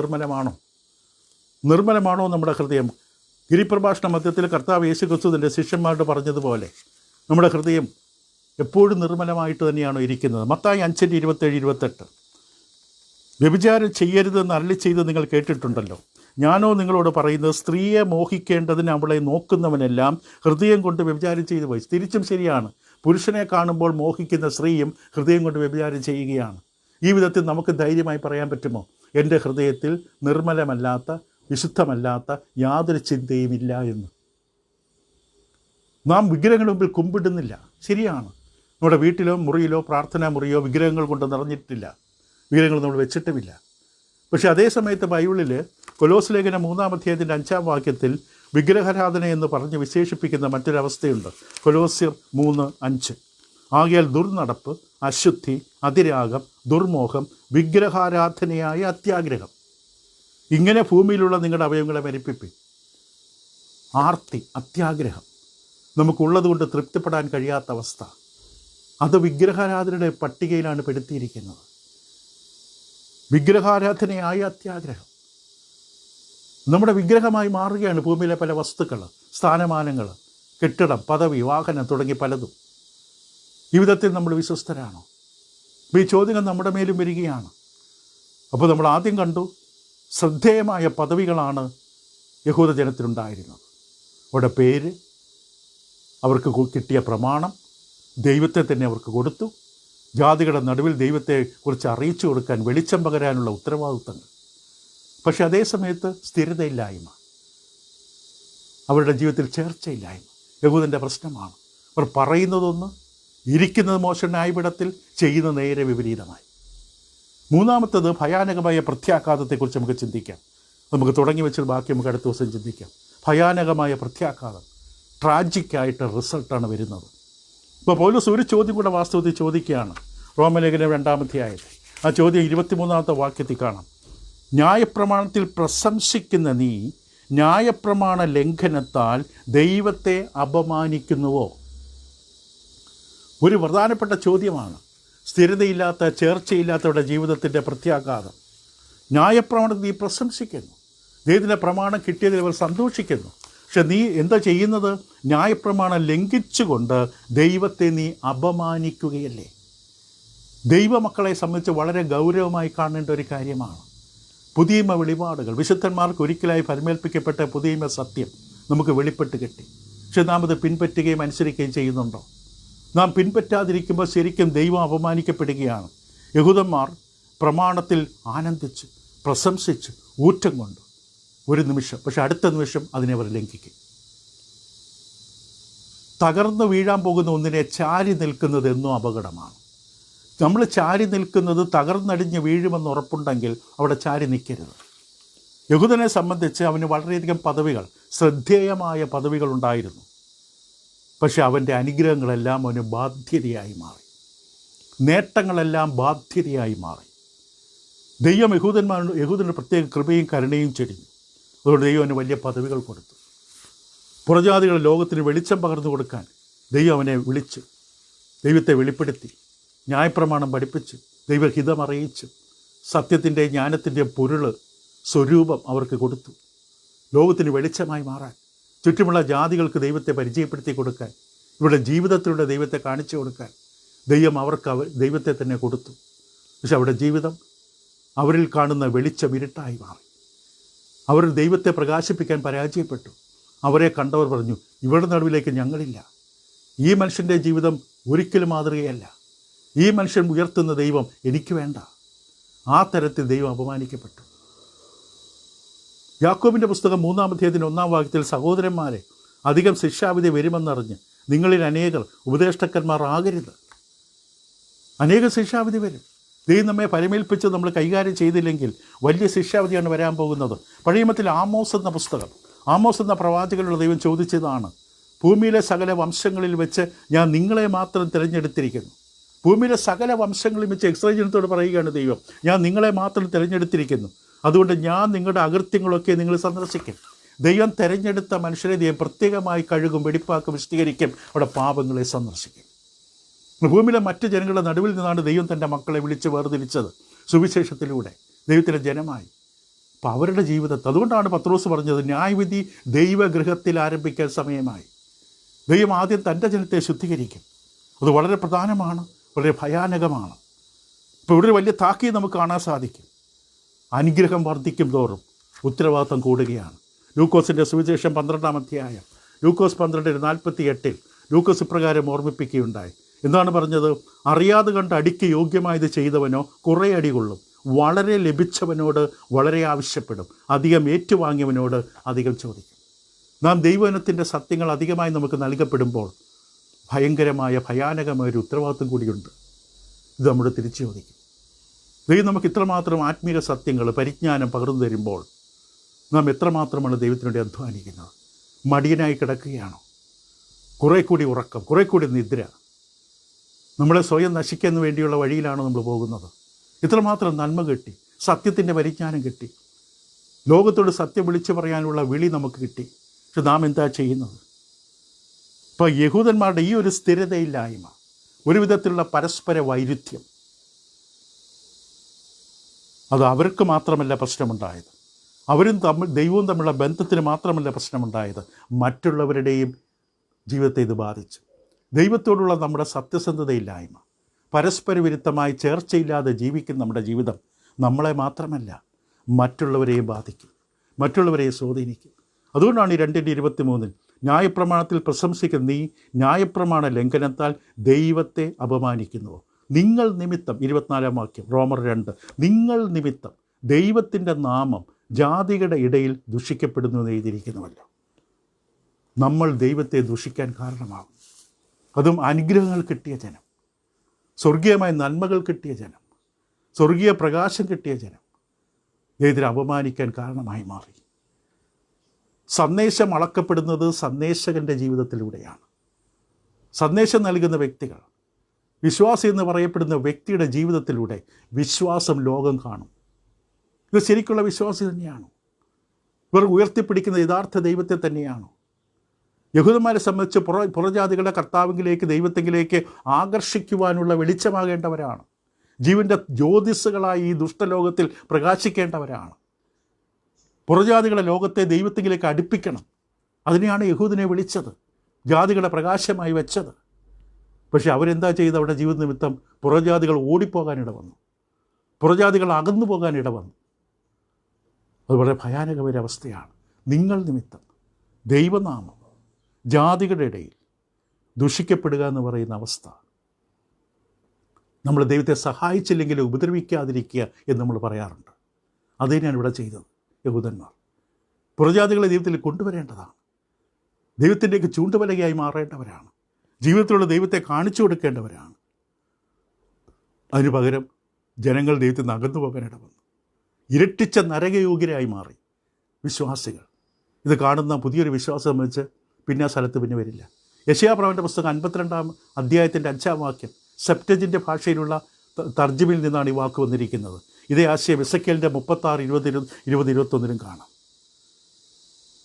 നിർമ്മലമാണോ നമ്മുടെ ഹൃദയം? ഗിരിപ്രഭാഷണ മധ്യത്തിൽ കർത്താവ് യേശു ക്രിസ്തു തൻ്റെ ശിഷ്യന്മാരോട് പറഞ്ഞതുപോലെ നമ്മുടെ ഹൃദയം എപ്പോഴും നിർമ്മലമായിട്ട് തന്നെയാണോ ഇരിക്കുന്നത്? മത്തായി 5:27-28 വ്യഭിചാരം ചെയ്യരുതെന്ന് അരുളി ചെയ്ത് നിങ്ങൾ കേട്ടിട്ടുണ്ടല്ലോ. ഞാനോ നിങ്ങളോട് പറയുന്നത്, സ്ത്രീയെ മോഹിക്കേണ്ടതിന് അവളെ നോക്കുന്നവനെല്ലാം ഹൃദയം കൊണ്ട് വ്യഭിചാരം ചെയ്തു പോയി. തിരിച്ചും ശരിയാണ്. പുരുഷനെ കാണുമ്പോൾ മോഹിക്കുന്ന സ്ത്രീയും ഹൃദയം കൊണ്ട് വ്യഭിചാരം ചെയ്യുകയാണ്. ഈ വിധത്തിൽ നമുക്ക് ധൈര്യമായി പറയാൻ പറ്റുമോ? എൻ്റെ ഹൃദയത്തിൽ നിർമ്മലമല്ലാത്ത, വിശുദ്ധമല്ലാത്ത യാതൊരു ചിന്തയുമില്ല എന്ന്. നാം വിഗ്രഹങ്ങളുടെ മുമ്പിൽ കുമ്പിടുന്നില്ല, ശരിയാണ്. നമ്മുടെ വീട്ടിലോ മുറിയിലോ പ്രാർത്ഥനാ മുറിയോ വിഗ്രഹങ്ങൾ കൊണ്ട് നിറഞ്ഞിട്ടില്ല, വിഗ്രഹങ്ങൾ നമ്മൾ വെച്ചിട്ടുമില്ല. പക്ഷേ അതേ സമയത്ത് ബൈബിളിൽ കൊലോസ് ലേഖനം 3-ാം അധ്യായത്തിൻ്റെ 5-ാം വാക്യത്തിൽ വിഗ്രഹാരാധന എന്ന് പറഞ്ഞ് വിശേഷിപ്പിക്കുന്ന മറ്റൊരവസ്ഥയുണ്ട്. കൊലോസ്യർ 3:5 ആകയാൽ ദുർനടപ്പ്, അശുദ്ധി, അതിരാഗം, ദുർമോഹം, വിഗ്രഹാരാധനയായ അത്യാഗ്രഹം, ഇങ്ങനെ ഭൂമിയിലുള്ള നിങ്ങളുടെ അവയവങ്ങളെ മരിപ്പിപ്പിൻ. ആർത്തി, അത്യാഗ്രഹം, നമുക്കുള്ളതുകൊണ്ട് തൃപ്തിപ്പെടാൻ കഴിയാത്ത അവസ്ഥ, അത് വിഗ്രഹാരാധനയുടെ പട്ടികയിലാണ് പെടുത്തിയിരിക്കുന്നത്. വിഗ്രഹാരാധനയായ അത്യാഗ്രഹം നമ്മുടെ വിഗ്രഹമായി മാറുകയാണ്. ഭൂമിയിലെ പല വസ്തുക്കൾ, സ്ഥാനമാനങ്ങൾ, കെട്ടിടം, പദവി, വാഹനം തുടങ്ങി പലതും. ഈ വിധത്തിൽ നമ്മൾ വിശ്വസ്തരാണോ? ഈ ചോദ്യങ്ങൾ നമ്മുടെ മേലും വരികയാണ്. അപ്പോൾ നമ്മൾ ആദ്യം കണ്ടു, ശ്രദ്ധേയമായ പദവികളാണ് യഹൂദ ജനത്തിനുണ്ടായിരുന്നത്. അവരുടെ പേര്, അവർക്ക് കിട്ടിയ പ്രമാണം, ദൈവത്തെ തന്നെ അവർക്ക് കൊടുത്തു. ജാതികളുടെ നടുവിൽ ദൈവത്തെക്കുറിച്ച് അറിയിച്ചു കൊടുക്കാൻ, വെളിച്ചം പകരാനുള്ള ഉത്തരവാദിത്തങ്ങൾ. പക്ഷേ അതേ സമയത്ത് സ്ഥിരതയില്ലായ്മ, അവരുടെ ജീവിതത്തിൽ ചേർച്ചയില്ലായ്മ യഹൂദൻ്റെ പ്രശ്നമാണ്. അവർ പറയുന്നതൊന്ന്, ഇരിക്കുന്നത് മോശ ന്യായപീഠത്തിൽ, ചെയ്യുന്ന നേരെ വിപരീതമായി. മൂന്നാമത്തത് ഭയാനകമായ പ്രത്യാഘാതത്തെക്കുറിച്ച് നമുക്ക് ചിന്തിക്കാം. നമുക്ക് തുടങ്ങി വെച്ചത് ബാക്കി നമുക്ക് അടുത്ത ദിവസം ചിന്തിക്കാം. ഭയാനകമായ പ്രത്യാഘാതം, ട്രാജിക്കായിട്ട് റിസൾട്ടാണ് വരുന്നത്. ഇപ്പോൾ പൗലോസ് ഒരു ചോദ്യം കൂടെ വാസ്തവത്തിൽ ചോദിക്കുകയാണ്. റോമലേഖനം 2-ാം അധ്യായത്തിൽ ആ ചോദ്യം 23-ാമത്തെ വാക്യത്തിൽ കാണാം. ന്യായപ്രമാണത്തിൽ പ്രശംസിക്കുന്ന നീ ന്യായപ്രമാണ ലംഘനത്താൽ ദൈവത്തെ അപമാനിക്കുന്നുവോ? ഒരു പ്രധാനപ്പെട്ട ചോദ്യമാണ്. സ്ഥിരതയില്ലാത്ത, ചേർച്ചയില്ലാത്തവരുടെ ജീവിതത്തിൻ്റെ പ്രത്യാഘാതം. ന്യായപ്രമാണത്തിൽ നീ പ്രശംസിക്കുന്നു, ദൈവത്തിൻ്റെ പ്രമാണം കിട്ടിയതിൽ അവർ സന്തോഷിക്കുന്നു. പക്ഷെ നീ എന്താ ചെയ്യുന്നത്? ന്യായപ്രമാണം ലംഘിച്ചുകൊണ്ട് ദൈവത്തെ നീ അപമാനിക്കുകയല്ലേ? ദൈവമക്കളെ സംബന്ധിച്ച് വളരെ ഗൗരവമായി കാണേണ്ട ഒരു കാര്യമാണ്. പുതിയമ വെളിപാടുകൾ, വിശുദ്ധന്മാർക്ക് ഒരിക്കലായി ഫലമേൽപ്പിക്കപ്പെട്ട പുതിയമ സത്യം നമുക്ക് വെളിപ്പെട്ട് കിട്ടി. പക്ഷെ നാം അത് പിൻപറ്റുകയും അനുസരിക്കുകയും ചെയ്യുന്നുണ്ടോ? നാം പിൻപറ്റാതിരിക്കുമ്പോൾ ശരിക്കും ദൈവം അപമാനിക്കപ്പെടുകയാണ്. യഹൂദന്മാർ പ്രമാണത്തിൽ ആനന്ദിച്ച്, പ്രശംസിച്ച്, ഊറ്റം കൊണ്ടു ഒരു നിമിഷം, പക്ഷെ അടുത്ത നിമിഷം അതിനെ അവർ ലംഘിക്കും. തകർന്നു വീഴാൻ പോകുന്ന ഒന്നിനെ ചാരി നിൽക്കുന്നത് എന്നും അപകടമാണ്. നമ്മൾ ചാരി നിൽക്കുന്നത് തകർന്നടിഞ്ഞ് വീഴുമെന്ന് ഉറപ്പുണ്ടെങ്കിൽ അവിടെ ചാരി നിൽക്കരുത്. യഹൂദനെ സംബന്ധിച്ച് അവന് വളരെയധികം പദവികൾ, ശ്രദ്ധേയമായ പദവികൾ ഉണ്ടായിരുന്നു. പക്ഷെ അവൻ്റെ അനുഗ്രഹങ്ങളെല്ലാം അവന് ബാധ്യതയായി മാറി, നേട്ടങ്ങളെല്ലാം ബാധ്യതയായി മാറി. ദൈവം യഹൂദന് പ്രത്യേക കൃപയും കരുണയും ചൊരിഞ്ഞു. അതുകൊണ്ട് ദൈവം അവന് വലിയ പദവികൾ കൊടുത്തു. പുറജാതികൾ ലോകത്തിന് വെളിച്ചം പകർന്നു കൊടുക്കാൻ ദൈവം അവനെ വിളിച്ചു, ദൈവത്തെ വെളിപ്പെടുത്തി, ന്യായപ്രമാണം പഠിപ്പിച്ചു, ദൈവഹിതം അറിയിച്ചു, സത്യത്തിൻ്റെ ജ്ഞാനത്തിൻ്റെ പൊരുൾ സ്വരൂപം അവർക്ക് കൊടുത്തു. ലോകത്തിന് വെളിച്ചമായി മാറാൻ, ചുറ്റുമുള്ള ജാതികൾക്ക് ദൈവത്തെ പരിചയപ്പെടുത്തി കൊടുക്കാൻ, ഇവരുടെ ജീവിതത്തിലൂടെ ദൈവത്തെ കാണിച്ചു കൊടുക്കാൻ ദൈവം അവർക്ക് ദൈവത്തെ തന്നെ കൊടുത്തു. പക്ഷെ അവരുടെ ജീവിതം അവരിൽ കാണുന്ന വെളിച്ചം ഇരുട്ടായി മാറി. അവർ ദൈവത്തെ പ്രകാശിപ്പിക്കാൻ പരാജയപ്പെട്ടു. അവരെ കണ്ടവർ പറഞ്ഞു, ഇവരുടെ നടുവിലേക്ക് ഞങ്ങളില്ല. ഈ മനുഷ്യൻ്റെ ജീവിതം ഒരിക്കലും മാതൃകയല്ല. ഈ മനുഷ്യൻ ഉയർത്തുന്ന ദൈവം എനിക്ക് വേണ്ട. ആ തരത്തിൽ ദൈവം അപമാനിക്കപ്പെട്ടു. യാക്കോബിൻ്റെ പുസ്തകം 3-ാം അധ്യായത്തിൻ്റെ 1-ാം വാക്യത്തിൽ, സഹോദരന്മാരെ, അധികം ശിക്ഷാവിധി വരുമെന്നറിഞ്ഞ് നിങ്ങളിൽ അനേകർ ഉപദേഷ്ടക്കന്മാർ ആകരുത്. അനേക ശിക്ഷാവിധി വരും. ദൈവം നമ്മെ പരമേൽപ്പിച്ച് നമ്മൾ കൈകാര്യം ചെയ്തില്ലെങ്കിൽ വലിയ ശിക്ഷാവിധിയാണ് വരാൻ പോകുന്നത്. പഴയ നിയമത്തിൽ ആമോസ് എന്ന പുസ്തകം, ആമോസ് എന്ന പ്രവാചകനുള്ള ദൈവം ചോദിച്ചതാണ്, ഭൂമിയിലെ സകല വംശങ്ങളിൽ വെച്ച് ഞാൻ നിങ്ങളെ മാത്രം തിരഞ്ഞെടുത്തിരിക്കുന്നു. ഭൂമിയിലെ സകല വംശങ്ങളിൽ വെച്ച് ഇസ്രായേലിനോട് പറയുകയാണ് ദൈവം, ഞാൻ നിങ്ങളെ മാത്രം തിരഞ്ഞെടുത്തിരിക്കുന്നു. അതുകൊണ്ട് ഞാൻ നിങ്ങളുടെ അകൃത്യങ്ങളൊക്കെ നിങ്ങൾ സന്ദർശിക്കും. ദൈവം തിരഞ്ഞെടുത്ത മനുഷ്യരെ ദൈവം പ്രത്യേകമായി കഴുകും, വെടിപ്പാക്കും, വിശദീകരിക്കും, അവിടെ പാപങ്ങളെ സന്ദർശിക്കും. ഭൂമിയിലെ മറ്റ് ജനങ്ങളുടെ നടുവിൽ നിന്നാണ് ദൈവം തൻ്റെ മക്കളെ വിളിച്ച് വേർതിരിച്ചത്, സുവിശേഷത്തിലൂടെ ദൈവത്തിൻ്റെ ജനമായി. അപ്പോൾ അവരുടെ ജീവിതത്തെ, അതുകൊണ്ടാണ് പത്രോസ് പറഞ്ഞത്, ന്യായവിധി ദൈവഗൃഹത്തിൽ ആരംഭിക്കാൻ സമയമായി. ദൈവം ആദ്യം തൻ്റെ ജനത്തെ ശുദ്ധീകരിക്കും. അത് വളരെ പ്രധാനമാണ്, വളരെ ഭയാനകമാണ്. ഇപ്പോൾ ഇവിടെ ഒരു വലിയ താക്കീത് നമുക്ക് കാണാൻ സാധിക്കും. അനുഗ്രഹം വർദ്ധിക്കും തോറും ഉത്തരവാദിത്വം കൂടുകയാണ്. ലൂക്കോസിൻ്റെ സുവിശേഷം 12-ാം അധ്യായം, ലൂക്കോസ് 12:48 ലൂക്കോസ് ഇപ്രകാരം ഓർമ്മിപ്പിക്കുകയുണ്ടായി. എന്താണ് പറഞ്ഞത്? അറിയാതെ കണ്ട് അടിക്ക് യോഗ്യമായത് ചെയ്തവനോ കുറേ അടി കൊള്ളും, വളരെ ലഭിച്ചവനോട് വളരെ ആവശ്യപ്പെടും, അധികം ഏറ്റുവാങ്ങിയവനോട് അധികം ചോദിക്കും. നാം ദൈവജനത്തിൻ്റെ സത്യങ്ങൾ അധികമായി നമുക്ക് നൽകപ്പെടുമ്പോൾ ഭയാനകമായ ഒരു ഉത്തരവാദിത്വം കൂടിയുണ്ട്. ഇത് നമ്മൾ തിരിച്ചു ചോദിക്കും. ദൈവം നമുക്ക് ഇത്രമാത്രം ആത്മീയ സത്യങ്ങൾ, പരിജ്ഞാനം പകർന്നു തരുമ്പോൾ നാം എത്രമാത്രമാണ് ദൈവത്തിനുവേണ്ടി അധ്വാനിക്കുന്നത്? മടിയനായി കിടക്കുകയാണോ? കുറേ കൂടി ഉറക്കം, കുറേ കൂടി നിദ്ര, നമ്മളെ സ്വയം നശിക്കാൻ വേണ്ടിയുള്ള വഴിയിലാണോ നമ്മൾ പോകുന്നത്? ഇത്രമാത്രം നന്മ കിട്ടി, സത്യത്തിൻ്റെ പരിജ്ഞാനം കിട്ടി, ലോകത്തോട് സത്യം വിളിച്ചു പറയാനുള്ള വിളി നമുക്ക് കിട്ടി. പക്ഷെ നാം എന്താ ചെയ്യുന്നത്? ഇപ്പോൾ യഹൂദന്മാരുടെ ഈ ഒരു സ്ഥിരതയില്ലായ്മ, ഒരു വിധത്തിലുള്ള പരസ്പര വൈരുദ്ധ്യം, അത് അവർക്ക് മാത്രമല്ല പ്രശ്നമുണ്ടായത്, ദൈവവും തമ്മിലുള്ള ബന്ധത്തിന് മാത്രമല്ല പ്രശ്നമുണ്ടായത്, മറ്റുള്ളവരുടെയും ജീവിതത്തെ ഇത് ബാധിച്ചു. ദൈവത്തോടുള്ള നമ്മുടെ സത്യസന്ധതയില്ലായ്മ, പരസ്പര വിരുദ്ധമായി ചേർച്ചയില്ലാതെ ജീവിക്കുന്ന നമ്മുടെ ജീവിതം നമ്മളെ മാത്രമല്ല മറ്റുള്ളവരെയും ബാധിക്കും, മറ്റുള്ളവരെയും സ്വാധീനിക്കും. അതുകൊണ്ടാണ് ഈ 2:23 ന്യായപ്രമാണത്തിൽ പ്രശംസിക്കുന്ന നീ ന്യായപ്രമാണ ലംഘനത്താൽ ദൈവത്തെ അപമാനിക്കുന്നുവോ? നിങ്ങൾ നിമിത്തം, 24-ാം വാക്യം റോമർ 2, നിങ്ങൾ നിമിത്തം ദൈവത്തിൻ്റെ നാമം ജാതികളുടെ ഇടയിൽ ദുഷിക്കപ്പെടുന്നു എന്ന് എഴുതിയിരിക്കുന്നുവല്ലോ. നമ്മൾ ദൈവത്തെ ദുഷിക്കാൻ കാരണമാകും. അതും അനുഗ്രഹങ്ങൾ കിട്ടിയ ജനം, സ്വർഗീയമായ നന്മകൾ കിട്ടിയ ജനം, സ്വർഗീയ പ്രകാശം കിട്ടിയ ജനം ദൈവത്തിനെ അപമാനിക്കാൻ കാരണമായി മാറി. സന്ദേശം അളക്കപ്പെടുന്നത് സന്ദേശകൻ്റെ ജീവിതത്തിലൂടെയാണ്. സന്ദേശം നൽകുന്ന വ്യക്തികൾ, വിശ്വാസി എന്ന് പറയപ്പെടുന്ന വ്യക്തിയുടെ ജീവിതത്തിലൂടെ വിശ്വാസം ലോകം കാണും. ഇത് ശരിക്കുള്ള വിശ്വാസി തന്നെയാണോ? ഇവർ ഉയർത്തിപ്പിടിക്കുന്ന യഥാർത്ഥ ദൈവത്തെ തന്നെയാണോ? യഹൂദന്മാരെ സംബന്ധിച്ച് പുറജാതികളുടെ കർത്താവിലേക്ക്, ദൈവത്തെങ്കിലേക്ക് ആകർഷിക്കുവാനുള്ള വെളിച്ചമാകേണ്ടവരാണ്. ജീവൻ്റെ ജ്യോതിസ്സുകളായി ഈ ദുഷ്ടലോകത്തിൽ പ്രകാശിക്കേണ്ടവരാണ്. പുറജാതികളെ ലോകത്തെ ദൈവത്തെങ്കിലേക്ക് അടുപ്പിക്കണം. അതിനെയാണ് യഹൂദനെ വിളിച്ചത്, ജാതികളുടെ പ്രകാശമായി വെച്ചത്. പക്ഷെ അവരെന്താ ചെയ്ത്? അവരുടെ ജീവിത നിമിത്തം പുറജാതികൾ ഓടിപ്പോകാനിട വന്നു, പുറജാതികൾ അകന്നു പോകാനിട വന്നു. അത് വളരെ ഭയാനകമായ അവസ്ഥയാണ്. നിങ്ങൾ നിമിത്തം ദൈവനാമം ജാതികളുടെ ഇടയിൽ ദുഷിക്കപ്പെടുക എന്ന് പറയുന്ന അവസ്ഥ. നമ്മൾ ദൈവത്തെ സഹായിച്ചില്ലെങ്കിൽ ഉപദ്രവിക്കാതിരിക്കുക എന്ന് നമ്മൾ പറയാറുണ്ട്. അത് തന്നെയാണ് ഇവിടെ ചെയ്തത് യഹൂദന്മാർ. പുറജാതികളെ ദൈവത്തിൽ കൊണ്ടുവരേണ്ടതാണ്, ദൈവത്തിൻ്റെയൊക്കെ ചൂണ്ടുവലകയായി മാറേണ്ടവരാണ്, ജീവിതത്തിലുള്ള ദൈവത്തെ കാണിച്ചു കൊടുക്കേണ്ടവരാണ്. അതിനു പകരം ജനങ്ങൾ ദൈവത്തിൽ നിന്ന് അകന്നു പോകാൻ ഇടവന്നു. ഇരട്ടിച്ച നരകയോഗ്യരായി മാറി വിശ്വാസികൾ. ഇത് കാണുന്ന പുതിയൊരു വിശ്വാസം സംബന്ധിച്ച് പിന്നെ ആ സ്ഥലത്ത് പിന്നെ വരില്ല. യെശയ്യാപ്രവചന പുസ്തകം 52-ാം അധ്യായത്തിൻ്റെ 5-ാം വാക്യം സെപ്റ്റജിൻ്റെ ഭാഷയിലുള്ള തർജ്ജിമയിൽ നിന്നാണ് ഈ വാക്ക് വന്നിരിക്കുന്നത്. ഇതേ ആശയം എസെക്കിയേലിൻ്റെ 36, 20, 21 കാണാം.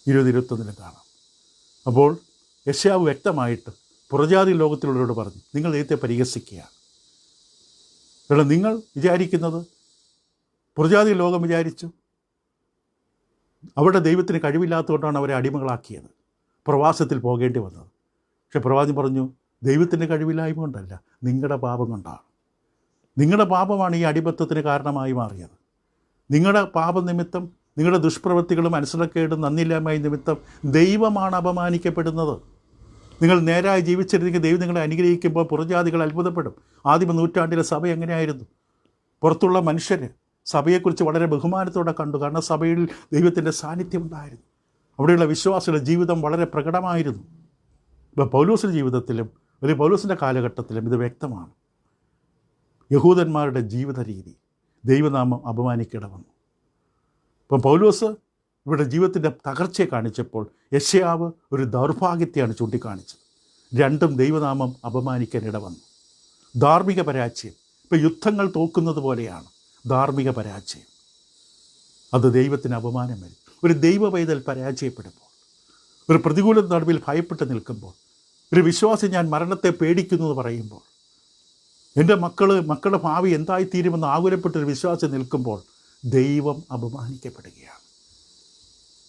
20-21 കാണാം. അപ്പോൾ യെശയ്യാവ് വ്യക്തമായിട്ട് പുറജാതി ലോകത്തിലുള്ളവരോട് പറഞ്ഞു, നിങ്ങൾ ദൈവത്തെ പരിഹസിക്കുകയാണ്. കാരണം നിങ്ങൾ വിചാരിക്കുന്നത്, പുറജാതി ലോകം വിചാരിച്ചു അവിടെ ദൈവത്തിന് കഴിവില്ലാത്തതുകൊണ്ടാണ് അവരെ അടിമകളാക്കിയത്, പ്രവാസത്തിൽ പോകേണ്ടി വന്നത്. പക്ഷെ പ്രവാചകൻ പറഞ്ഞു, ദൈവത്തിൻ്റെ കഴിവില്ലായ്മ കൊണ്ടല്ല, നിങ്ങളുടെ പാപം കൊണ്ടാണ്. നിങ്ങളുടെ പാപമാണ് ഈ അടിമത്തത്തിന് കാരണമായി മാറിയത്. നിങ്ങളുടെ പാപം നിമിത്തം, നിങ്ങളുടെ ദുഷ്പ്രവൃത്തികളും അനുസരണക്കേടും നന്ദിയില്ലായ്മയും നിമിത്തം ദൈവമാണ് അപമാനിക്കപ്പെടുന്നത്. നിങ്ങൾ നേരായി ജീവിച്ചിരുന്നെങ്കിൽ ദൈവം നിങ്ങളെ അനുഗ്രഹിക്കുമ്പോൾ പുറജാതികൾ അത്ഭുതപ്പെടും. ആദിമ നൂറ്റാണ്ടിലെ സഭ എങ്ങനെയായിരുന്നു? പുറത്തുള്ള മനുഷ്യർ സഭയെക്കുറിച്ച് വളരെ ബഹുമാനത്തോടെ കണ്ടു. കാരണം സഭയിൽ ദൈവത്തിൻ്റെ സാന്നിധ്യം ഉണ്ടായിരുന്നു. അവിടെയുള്ള വിശ്വാസികളുടെ ജീവിതം വളരെ പ്രകടമായിരുന്നു. ഇപ്പോൾ പൗലോസിൻ്റെ ജീവിതത്തിലും പൗലോസിൻ്റെ കാലഘട്ടത്തിലും ഇത് വ്യക്തമാണ്. യഹൂദന്മാരുടെ ജീവിത രീതി ദൈവനാമം അപമാനിക്കിടവന്നു. ഇപ്പം പൗലോസ് ഇവിടെ ജീവിതത്തിൻ്റെ തകർച്ചയെ കാണിച്ചപ്പോൾ യെശയ്യാവ് ഒരു ദൗർഭാഗ്യത്തെയാണ് ചൂണ്ടിക്കാണിച്ചത്. രണ്ടും ദൈവനാമം അപമാനിക്കാൻ ഇടവന്നു. ധാർമ്മിക പരാജയം, ഇപ്പോൾ യുദ്ധങ്ങൾ തോക്കുന്നത് പോലെയാണ് ധാർമ്മിക പരാജയം. അത് ദൈവത്തിന് അപമാനം വരും. ഒരു ദൈവ പൈതൽ പരാജയപ്പെടുമ്പോൾ, ഒരു പ്രതികൂല നടുവിൽ ഭയപ്പെട്ട് നിൽക്കുമ്പോൾ, ഒരു വിശ്വാസി ഞാൻ മരണത്തെ പേടിക്കുന്നു എന്ന് പറയുമ്പോൾ, എൻ്റെ മക്കളുടെ ഭാവി എന്തായിത്തീരുമെന്ന് ആകുലപ്പെട്ടൊരു വിശ്വാസം നിൽക്കുമ്പോൾ ദൈവം അപമാനിക്കപ്പെടുകയാണ്.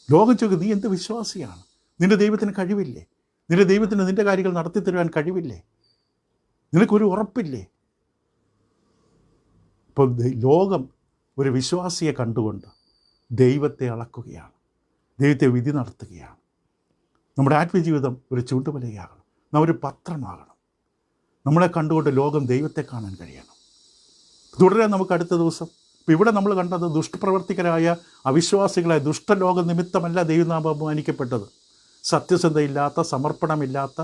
ലോകം ചോദിക്കും, നീ എന്ത് വിശ്വാസിയാണ്? നിൻ്റെ ദൈവത്തിന് കഴിവില്ലേ? നിൻ്റെ ദൈവത്തിന് നിൻ്റെ കാര്യങ്ങൾ നടത്തി തരുവാൻ കഴിവില്ലേ? നിനക്കൊരു ഉറപ്പില്ലേ? ഇപ്പോൾ ലോകം ഒരു വിശ്വാസിയെ കണ്ടുകൊണ്ട് ദൈവത്തെ അളക്കുകയാണ്, ദൈവത്തെ വിധി നടത്തുകയാണ്. നമ്മുടെ ആത്മജീവിതം ഒരു ചൂണ്ടുവലയാകണം, നാം ഒരു പത്രമാകണം. നമ്മളെ കണ്ടുകൊണ്ട് ലോകം ദൈവത്തെ കാണാൻ കഴിയണം. തുടരാൻ നമുക്ക് അടുത്ത ദിവസം. ഇപ്പോൾ ഇവിടെ നമ്മൾ കണ്ടത് ദുഷ്ടപ്രവർത്തികരായ അവിശ്വാസികളായ ദുഷ്ടലോക നിമിത്തമല്ല ദൈവനാമം അപമാനിക്കപ്പെട്ടത്. സത്യസന്ധയില്ലാത്ത, സമർപ്പണമില്ലാത്ത,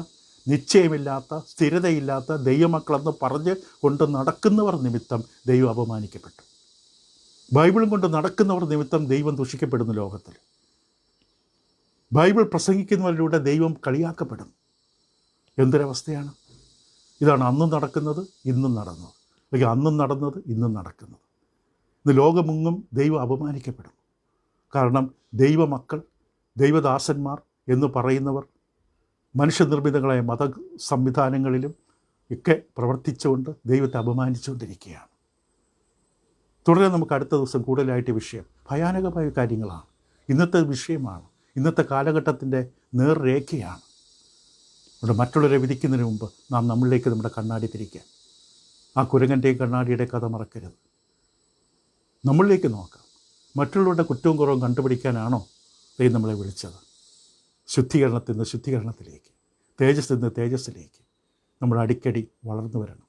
നിശ്ചയമില്ലാത്ത, സ്ഥിരതയില്ലാത്ത ദൈവമക്കളെന്ന് പറഞ്ഞ് കൊണ്ട് നടക്കുന്നവർ നിമിത്തം ദൈവം അപമാനിക്കപ്പെട്ടു. ബൈബിളും കൊണ്ട് നടക്കുന്നവർ നിമിത്തം ദൈവം ദുഷിക്കപ്പെടുന്നു ലോകത്തിൽ. ബൈബിൾ പ്രസംഗിക്കുന്നവരിലൂടെ ദൈവം കളിയാക്കപ്പെടുന്നു. എന്തൊരവസ്ഥയാണ്! ഇതാണ് അന്നും നടക്കുന്നത്, ഇന്നും നടന്നത്, അല്ലെങ്കിൽ അന്നും നടന്നത്, ഇന്നും നടക്കുന്നത്. ഇന്ന് ലോകമെങ്ങും ദൈവം അപമാനിക്കപ്പെടുന്നു. കാരണം ദൈവമക്കൾ, ദൈവദാസന്മാർ എന്ന് പറയുന്നവർ മനുഷ്യനിർമ്മിതങ്ങളായ മത സംവിധാനങ്ങളിലും ഒക്കെ പ്രവർത്തിച്ചുകൊണ്ട് ദൈവത്തെ അപമാനിച്ചുകൊണ്ടിരിക്കുകയാണ്. തുടരെ നമുക്ക് അടുത്ത ദിവസം കൂടുതലായിട്ട് വിഷയം ഭയാനകമായ കാര്യങ്ങളാണ്. ഇന്നത്തെ വിഷയമാണ്, ഇന്നത്തെ കാലഘട്ടത്തിൻ്റെ നേർരേഖയാണ്. ഇവിടെ മറ്റുള്ളവരെ വിധിക്കുന്നതിന് മുമ്പ് നാം നമ്മളിലേക്ക് നമ്മുടെ കണ്ണാടി തിരിക്കാം. ആ കുരങ്ങൻ്റെയും കണ്ണാടിയുടെ കഥ മറക്കരുത്. നമ്മളിലേക്ക് നോക്കാം. മറ്റുള്ളവരുടെ കുറ്റവും കുറവും കണ്ടുപിടിക്കാനാണോ ദൈവം നമ്മളെ വിളിച്ചത്? ശുദ്ധീകരണത്തിൽ നിന്ന് ശുദ്ധീകരണത്തിലേക്ക്, തേജസ്സിൽ നിന്ന് തേജസ്സിലേക്ക് നമ്മൾ അടിക്കടി വളർന്നു വരണം.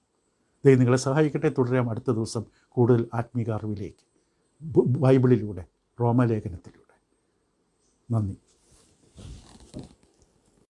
ദൈവം നിങ്ങളെ സഹായിക്കട്ടെ. തുടരാം അടുത്ത ദിവസം കൂടുതൽ ആത്മീക അറിവിലേക്ക്, ബൈബിളിലൂടെ, റോമാലേഖനത്തിലൂടെ. നന്ദി.